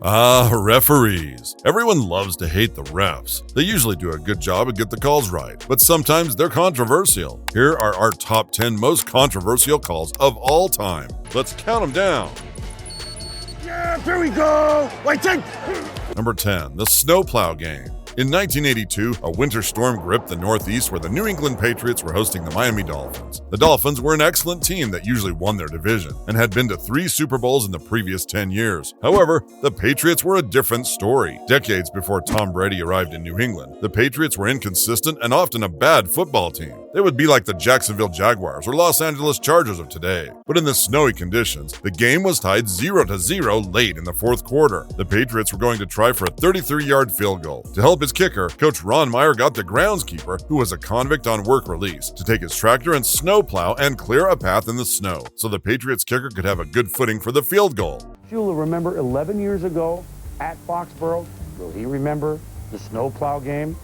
Referees. Everyone loves to hate the refs. They usually do a good job and get the calls right, but sometimes they're controversial. Here are our top 10 most controversial calls of all time. Let's count them down. Yeah, here we go. Wait, take. Number 10, the snowplow game. In 1982, a winter storm gripped the Northeast where the New England Patriots were hosting the Miami Dolphins. The Dolphins were an excellent team that usually won their division and had been to 3 Super Bowls in the previous 10 years. However, the Patriots were a different story. Decades before Tom Brady arrived in New England, the Patriots were inconsistent and often a bad football team. They would be like the Jacksonville Jaguars or Los Angeles Chargers of today. But in the snowy conditions, the game was tied 0-0 late in the fourth quarter. The Patriots were going to try for a 33-yard field goal. To help his kicker, Coach Ron Meyer got the groundskeeper, who was a convict on work release, to take his tractor and snowplow and clear a path in the snow so the Patriots kicker could have a good footing for the field goal. Shula, remember 11 years ago at Foxborough? Will he remember the snowplow game?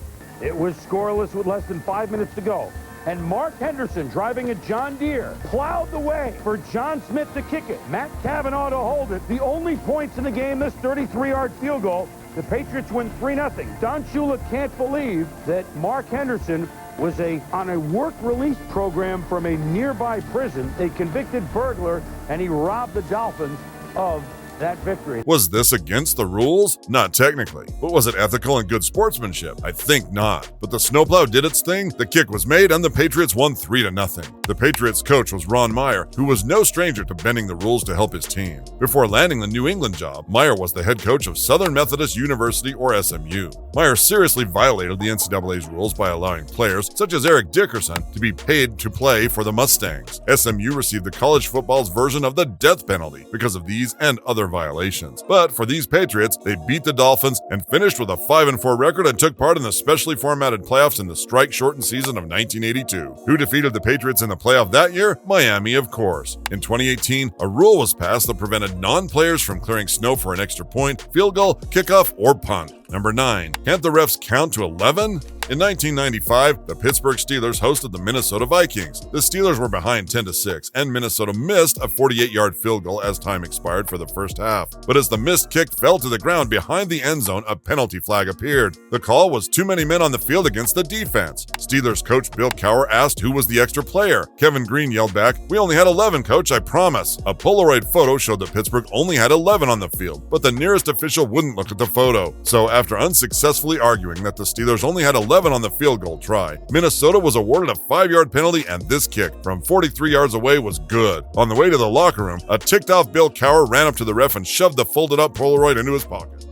It was scoreless with less than 5 minutes to go. And Mark Henderson, driving a John Deere, plowed the way for John Smith to kick it. Matt Cavanaugh to hold it. The only points in the game, this 33-yard field goal. The Patriots win 3-0. Don Shula can't believe that Mark Henderson was on a work release program from a nearby prison, a convicted burglar, and he robbed the Dolphins of that victory. Was this against the rules? Not technically. But was it ethical and good sportsmanship? I think not. But the snowplow did its thing, the kick was made, and the Patriots won 3-0. The Patriots coach was Ron Meyer, who was no stranger to bending the rules to help his team. Before landing the New England job, Meyer was the head coach of Southern Methodist University, or SMU. Meyer seriously violated the NCAA's rules by allowing players, such as Eric Dickerson, to be paid to play for the Mustangs. SMU received the college football's version of the death penalty because of these and other violations. But for these Patriots, they beat the Dolphins and finished with a 5-4 record and took part in the specially formatted playoffs in the strike-shortened season of 1982. Who defeated the Patriots in the playoff that year? Miami, of course. In 2018, a rule was passed that prevented non-players from clearing snow for an extra point, field goal, kickoff, or punt. Number 9. Can't the refs count to 11? In 1995, the Pittsburgh Steelers hosted the Minnesota Vikings. The Steelers were behind 10-6, and Minnesota missed a 48-yard field goal as time expired for the first half. But as the missed kick fell to the ground behind the end zone, a penalty flag appeared. The call was too many men on the field against the defense. Steelers coach Bill Cowher asked who was the extra player. Kevin Green yelled back, "We only had 11, coach, I promise." A Polaroid photo showed that Pittsburgh only had 11 on the field, but the nearest official wouldn't look at the photo. So after unsuccessfully arguing that the Steelers only had 11 on the field goal try, Minnesota was awarded a 5-yard penalty, and this kick from 43 yards away was good. On the way to the locker room, a ticked-off Bill Cowher ran up to the ref and shoved the folded-up Polaroid into his pocket.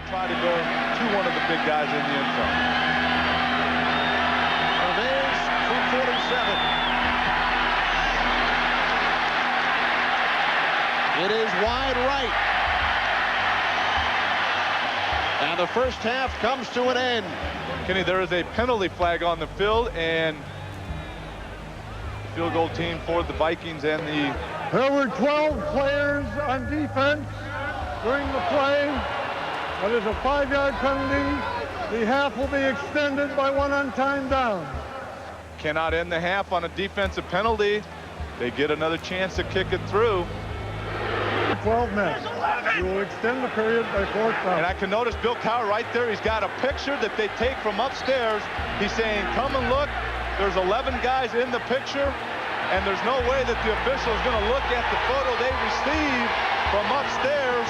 Try to go to one of the big guys in the end zone. Remains from 47. It is wide right. And the first half comes to an end. Kenny, there is a penalty flag on the field, and the field goal team for the Vikings and the... There were 12 players on defense during the play. That is a 5-yard penalty. The half will be extended by 1 on time down. Cannot end the half on a defensive penalty. They get another chance to kick it through. 12 men. You will extend the period by 4 times. And I can notice Bill Cowher right there. He's got a picture that they take from upstairs. He's saying, come and look. There's 11 guys in the picture, and there's no way that the official is going to look at the photo they received from upstairs.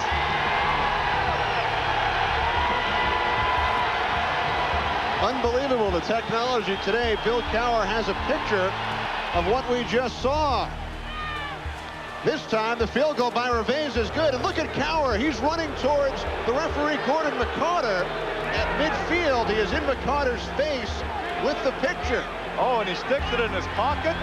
Unbelievable, the technology today. Bill Cowher has a picture of what we just saw. This time, the field goal by Reveiz is good. And look at Cowher. He's running towards the referee, Gordon McCarter. At midfield, he is in McCarter's face with the picture. Oh, and he sticks it in his pocket.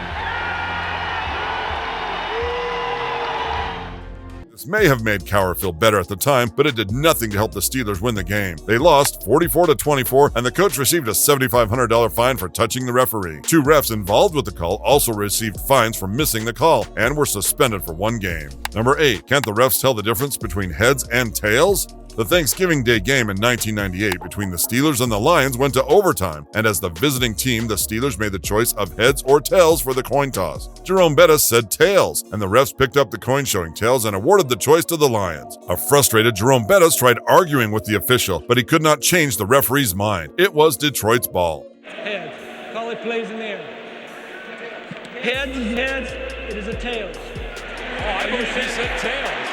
This may have made Cowher feel better at the time, but it did nothing to help the Steelers win the game. They lost 44-24, and the coach received a $7,500 fine for touching the referee. 2 refs involved with the call also received fines for missing the call and were suspended for 1 game. Number 8. Can't the refs tell the difference between heads and tails? The Thanksgiving Day game in 1998 between the Steelers and the Lions went to overtime, and as the visiting team, the Steelers made the choice of heads or tails for the coin toss. Jerome Bettis said tails, and the refs picked up the coin showing tails and awarded the choice to the Lions. A frustrated Jerome Bettis tried arguing with the official, but he could not change the referee's mind. It was Detroit's ball. Heads. Call it plays in the air. Heads. It is a tails. Oh, I believe he said tails.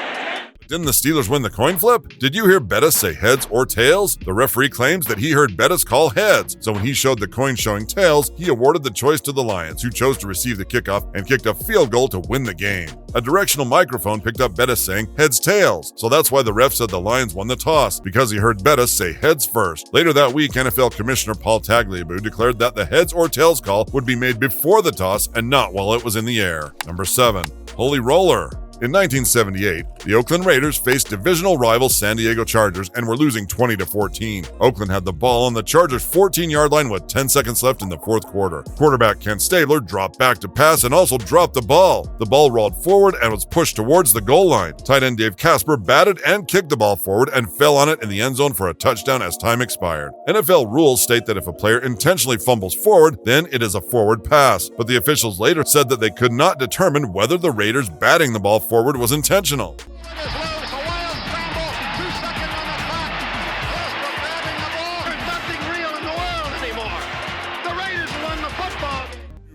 Didn't the Steelers win the coin flip? Did you hear Bettis say heads or tails? The referee claims that he heard Bettis call heads, so when he showed the coin showing tails, he awarded the choice to the Lions, who chose to receive the kickoff and kicked a field goal to win the game. A directional microphone picked up Bettis saying heads tails, so that's why the ref said the Lions won the toss, because he heard Bettis say heads first. Later that week, NFL Commissioner Paul Tagliabue declared that the heads or tails call would be made before the toss and not while it was in the air. Number 7. Holy Roller. In 1978, the Oakland Raiders faced divisional rival San Diego Chargers and were losing 20-14. Oakland had the ball on the Chargers' 14-yard line with 10 seconds left in the fourth quarter. Quarterback Kent Stabler dropped back to pass and also dropped the ball. The ball rolled forward and was pushed towards the goal line. Tight end Dave Casper batted and kicked the ball forward and fell on it in the end zone for a touchdown as time expired. NFL rules state that if a player intentionally fumbles forward, then it is a forward pass. But the officials later said that they could not determine whether the Raiders batting the ball forward was intentional.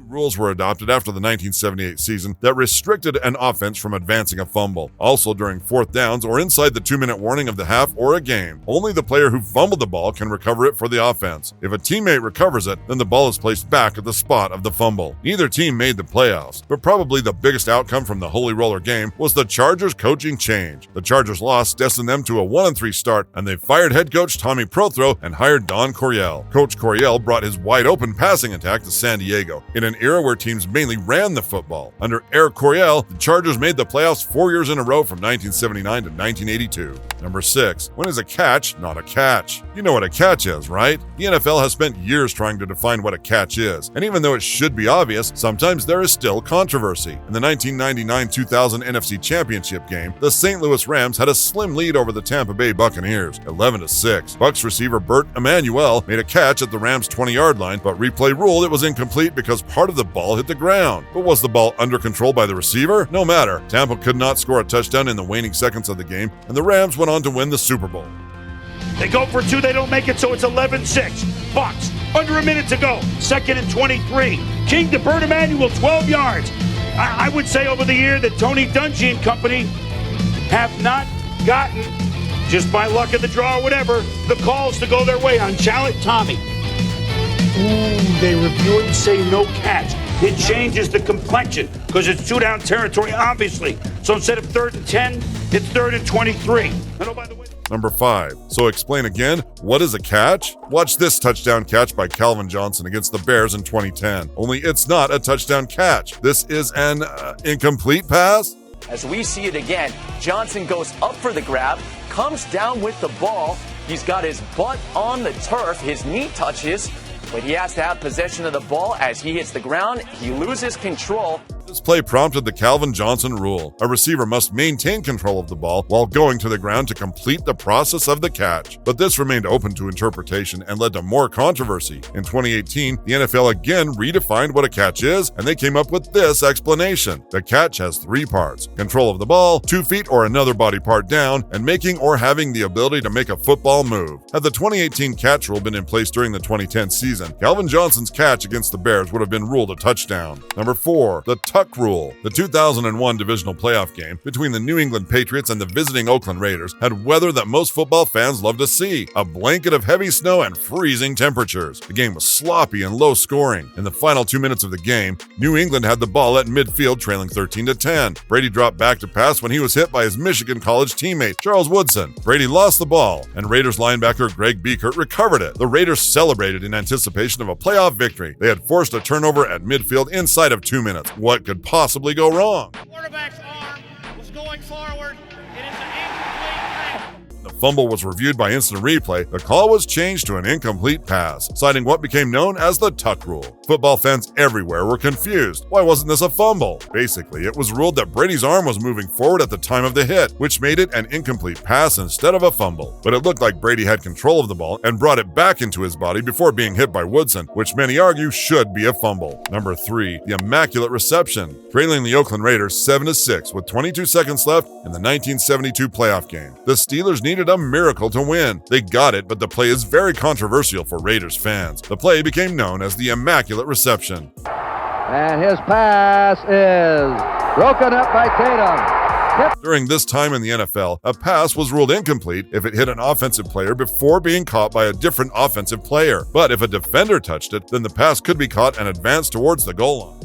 Rules were adopted after the 1978 season that restricted an offense from advancing a fumble. Also, during fourth downs or inside the 2-minute warning of the half or a game, only the player who fumbled the ball can recover it for the offense. If a teammate recovers it, then the ball is placed back at the spot of the fumble. Neither team made the playoffs, but probably the biggest outcome from the Holy Roller game was the Chargers coaching change. The Chargers' loss destined them to a 1-3 start, and they fired head coach Tommy Prothro and hired Don Coryell. Coach Coryell brought his wide-open passing attack to San Diego in an era where teams mainly ran the football. Under Eric Coryell, the Chargers made the playoffs 4 years in a row from 1979 to 1982. Number 6. When is a catch not a catch? You know what a catch is, right? The NFL has spent years trying to define what a catch is, and even though it should be obvious, sometimes there is still controversy. In the 1999-2000 NFC Championship game, the St. Louis Rams had a slim lead over the Tampa Bay Buccaneers, 11-6. Bucs receiver Bert Emanuel made a catch at the Rams' 20-yard line, but replay ruled it was incomplete because part of the ball hit the ground. But was the ball under control by the receiver? No matter. Tampa could not score a touchdown in the waning seconds of the game, and the Rams went on to win the Super Bowl. They go for 2, they don't make it, so it's 11-6. Bucs, under a minute to go. 2nd and 23. King to Bert Emanuel, 12 yards. I would say over the year that Tony Dungy and company have not gotten, just by luck of the draw or whatever, the calls to go their way on challenge. Tommy. They review it and say no catch. It changes the complexion because it's 2-down territory, obviously. So instead of 3rd and 10, it's 3rd and 23. And oh, by the way, Number 5. So explain again, what is a catch? Watch this touchdown catch by Calvin Johnson against the Bears in 2010. Only it's not a touchdown catch. This is an incomplete pass. As we see it again, Johnson goes up for the grab, comes down with the ball. He's got his butt on the turf, his knee touches, but he has to have possession of the ball. As he hits the ground, he loses control. This play prompted the Calvin Johnson rule. A receiver must maintain control of the ball while going to the ground to complete the process of the catch. But this remained open to interpretation and led to more controversy. In 2018, the NFL again redefined what a catch is, and they came up with this explanation. The catch has 3 parts: control of the ball, 2 feet or another body part down, and making or having the ability to make a football move. Had the 2018 catch rule been in place during the 2010 season, Calvin Johnson's catch against the Bears would have been ruled a touchdown. Number 4. The tuck rule. The 2001 divisional playoff game between the New England Patriots and the visiting Oakland Raiders had weather that most football fans love to see: a blanket of heavy snow and freezing temperatures. The game was sloppy and low scoring. In the final 2 minutes of the game, New England had the ball at midfield, trailing 13-10. Brady dropped back to pass when he was hit by his Michigan college teammate, Charles Woodson. Brady lost the ball, and Raiders linebacker Greg Biekert recovered it. The Raiders celebrated in anticipation of a playoff victory. They had forced a turnover at midfield inside of 2 minutes. What could possibly go wrong? Quarterback's arm was going forward. It is an incomplete pass. The fumble was reviewed by instant replay, the call was changed to an incomplete pass, citing what became known as the tuck rule. Football fans everywhere were confused. Why wasn't this a fumble? Basically, it was ruled that Brady's arm was moving forward at the time of the hit, which made it an incomplete pass instead of a fumble. But it looked like Brady had control of the ball and brought it back into his body before being hit by Woodson, which many argue should be a fumble. Number 3, the immaculate reception. Trailing the Oakland Raiders 7-6 with 22 seconds left in the 1972 playoff game. The Steelers needed a miracle to win. They got it, but the play is very controversial for Raiders fans. The play became known as the immaculate reception. And his pass is broken up by Tatum. During this time in the NFL, a pass was ruled incomplete if it hit an offensive player before being caught by a different offensive player. But if a defender touched it, then the pass could be caught and advanced towards the goal line.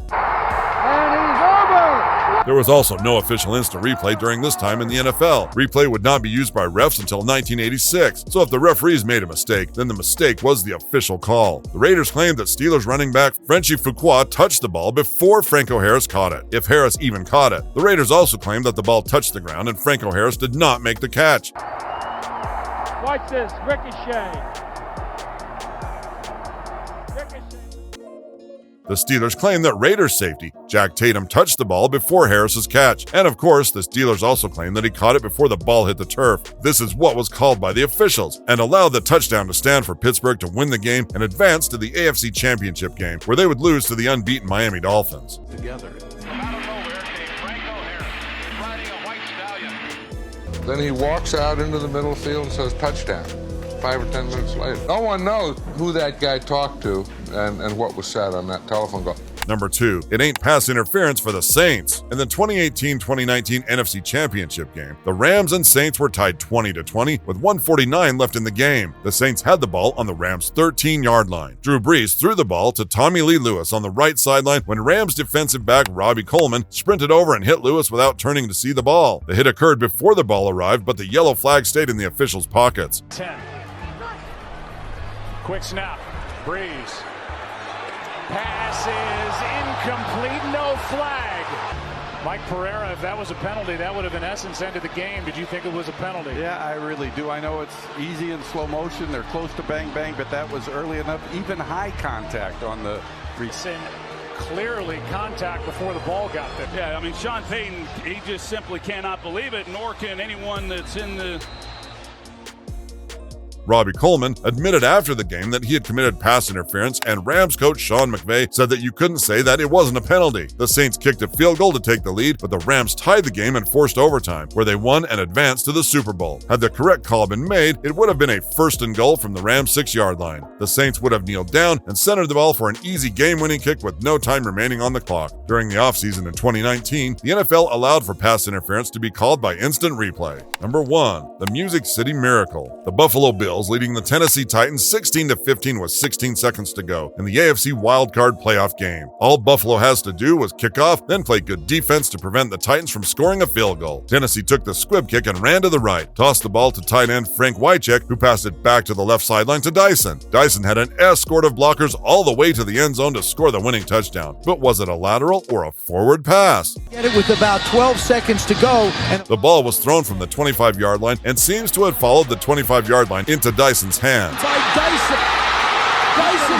There was also no official instant replay during this time in the NFL. Replay would not be used by refs until 1986, so if the referees made a mistake, then the mistake was the official call. The Raiders claimed that Steelers running back Frenchy Fuqua touched the ball before Franco Harris caught it, if Harris even caught it. The Raiders also claimed that the ball touched the ground and Franco Harris did not make the catch. Watch this, ricochet. The Steelers claim that Raiders safety Jack Tatum touched the ball before Harris's catch. And of course, the Steelers also claim that he caught it before the ball hit the turf. This is what was called by the officials and allowed the touchdown to stand for Pittsburgh to win the game and advance to the AFC Championship game, where they would lose to the unbeaten Miami Dolphins. Together. Then he walks out into the middle field and says touchdown. 5 or 10 minutes later. No one knows who that guy talked to and what was said on that telephone call. Number 2, it ain't pass interference for the Saints. In the 2018-2019 NFC Championship game, the Rams and Saints were tied 20-20 with 1:49 left in the game. The Saints had the ball on the Rams' 13-yard line. Drew Brees threw the ball to Tommy Lee Lewis on the right sideline when Rams defensive back Robbie Coleman sprinted over and hit Lewis without turning to see the ball. The hit occurred before the ball arrived, but the yellow flag stayed in the officials' pockets. 10. Quick snap. Brees. Pass is incomplete. No flag. Mike Pereira, if that was a penalty, that would have in essence ended the game. Did you think it was a penalty? Yeah, I really do. I know it's easy in slow motion. They're close to bang bang, but that was early enough. Even high contact on the recent. Clearly contact before the ball got there. Yeah, I mean, Sean Payton, he just simply cannot believe it, nor can anyone that's in the... Robbie Coleman admitted after the game that he had committed pass interference, and Rams coach Sean McVay said that you couldn't say that it wasn't a penalty. The Saints kicked a field goal to take the lead, but the Rams tied the game and forced overtime, where they won and advanced to the Super Bowl. Had the correct call been made, it would have been a 1st and goal from the Rams' 6-yard line. The Saints would have kneeled down and centered the ball for an easy game-winning kick with no time remaining on the clock. During the offseason in 2019, the NFL allowed for pass interference to be called by instant replay. Number 1, the Music City Miracle. The Buffalo Bills leading the Tennessee Titans 16-15 with 16 seconds to go in the AFC wildcard playoff game. All Buffalo has to do was kick off, then play good defense to prevent the Titans from scoring a field goal. Tennessee took the squib kick and ran to the right, tossed the ball to tight end Frank Wycheck, who passed it back to the left sideline to Dyson. Dyson had an escort of blockers all the way to the end zone to score the winning touchdown. But was it a lateral or a forward pass? Get it with about 12 seconds to go. And the ball was thrown from the 25-yard line and seems to have followed the 25-yard line into Dyson's hands. Dyson's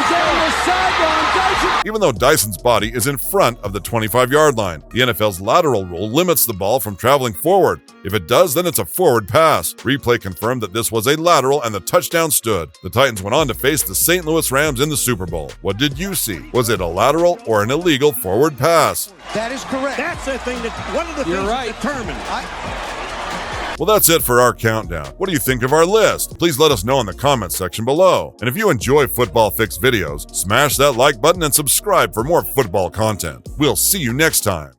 down the sideline. Even though Dyson's body is in front of the 25-yard line, the NFL's lateral rule limits the ball from traveling forward. If it does, then it's a forward pass. Replay confirmed that this was a lateral and the touchdown stood. The Titans went on to face the St. Louis Rams in the Super Bowl. What did you see? Was it a lateral or an illegal forward pass? That is correct. That's the thing that one of the things that determined. Well, that's it for our countdown. What do you think of our list? Please let us know in the comments section below. And if you enjoy Football Fix videos, smash that like button and subscribe for more football content. We'll see you next time.